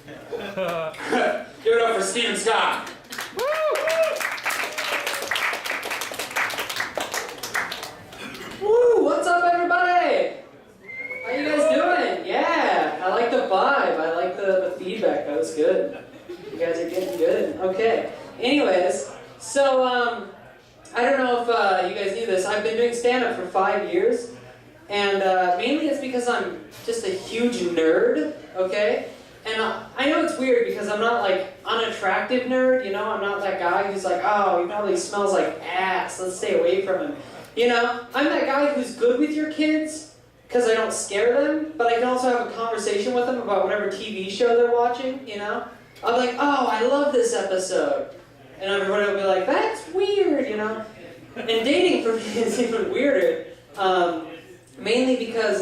Give it up for Steven Scott. Woo! What's up, everybody? How you guys doing? Yeah, I like the vibe. I like the feedback. That was good. You guys are getting good. Okay. Anyways, so I don't know if you guys knew this. I've been doing stand-up for 5 years, and mainly it's because I'm just a huge nerd. Okay. And I know it's weird because I'm not like unattractive nerd, you know? I'm not that guy who's like, oh, he probably smells like ass, let's stay away from him. You know, I'm that guy who's good with your kids because I don't scare them, but I can also have a conversation with them about whatever TV show they're watching, you know? I'm like, oh, I love this episode. And everybody will be like, that's weird, you know? And dating for me is even weirder, mainly because,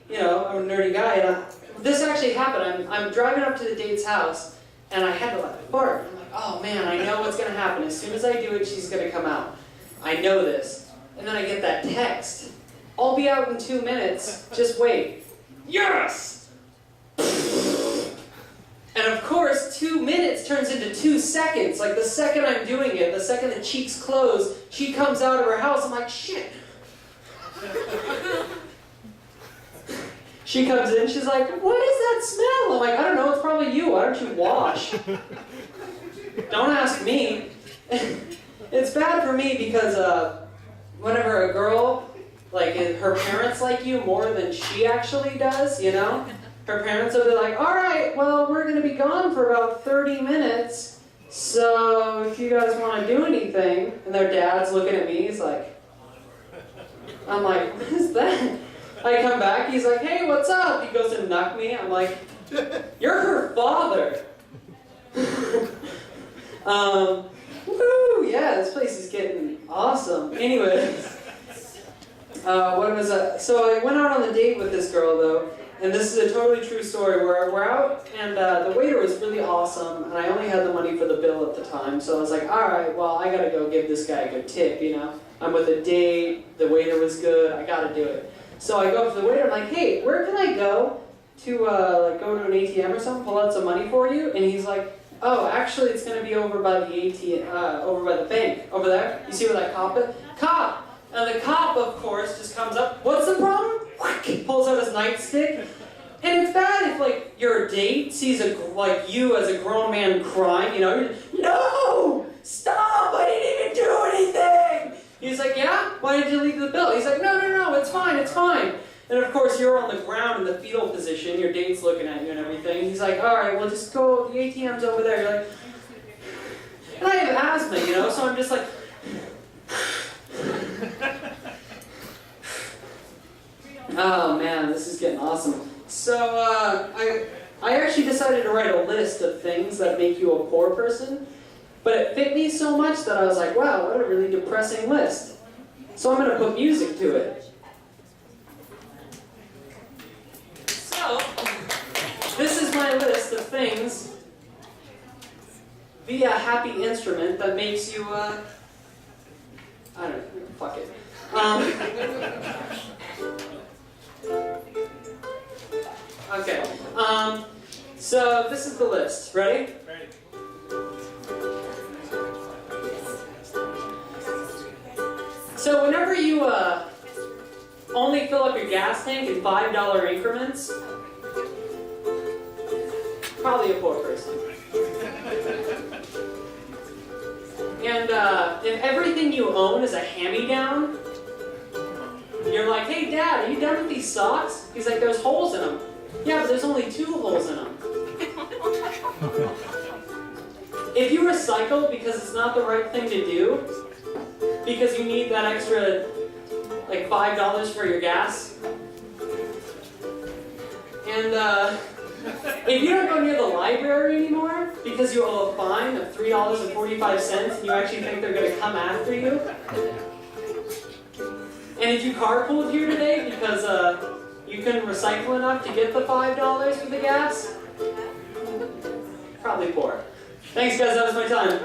you know, I'm a nerdy guy, and this actually happened. I'm driving up to the date's house, and I had to like fart. I'm like, oh man, I know what's gonna happen. As soon as I do it, she's gonna come out. I know this. And then I get that text. I'll be out in 2 minutes. Just wait. Yes! And of course, 2 minutes turns into 2 seconds. Like the second I'm doing it, the second the cheeks close, she comes out of her house. I'm like, shit. She comes in, she's like, what is that smell? I'm like, I don't know, it's probably you. Why don't you wash? Don't ask me. It's bad for me because whenever a girl, like her parents like you more than she actually does, you know? Her parents will be like, all right, well, we're going to be gone for about 30 minutes, so if you guys want to do anything, and their dad's looking at me, he's like, I'm like, what is that? I come back, he's like, hey, what's up? He goes to knock me. I'm like, you're her father. Woo, yeah, this place is getting awesome. Anyways, what was that? So I went out on the date with this girl, though, and this is a totally true story where we're out, and the waiter was really awesome, and I only had the money for the bill at the time, so I was like, all right, well, I gotta go give this guy a good tip, you know? I'm with a date, the waiter was good, I gotta do it. So I go up to the waiter, I'm like, hey, where can I go to like go to an ATM or something, pull out some money for you? And he's like, oh, actually it's going to be over by the ATM, over by the bank, over there. You see where that cop is? Cop! And the cop, of course, just comes up, what's the problem? Whack! Pulls out his nightstick. And it's bad if, like, your date sees you as a grown man crying, you know? You're, no! Stop! I didn't even do anything! He's like, yeah? Why did you leave the bill? He's like, no, it's fine, it's fine. And of course, you're on the ground in the fetal position, your date's looking at you and everything. He's like, all right, well, just go, the ATM's over there. You're like, and I have asthma, you know, so I'm just like, oh man, this is getting awesome. So, I actually decided to write a list of things that make you a poor person. But it fit me so much that I was like, wow, what a really depressing list. So I'm going to put music to it. So, this is my list of things via happy instrument that makes you, I don't know, fuck it. Okay, so this is the list. Ready? Ready. So whenever you only fill up your gas tank in $5 increments, probably a poor person. And if everything you own is a hand-me-down, you're like, hey Dad, are you done with these socks? He's like, there's holes in them. Yeah, but there's only 2 holes in them. If you recycle because it's not the right thing to do, because you need that extra, like, $5 for your gas. And if you don't go near the library anymore because you owe a fine of $3.45 and you actually think they're going to come after you. And if you carpooled here today because you couldn't recycle enough to get the $5 for the gas, probably poor. Thanks guys, that was my time.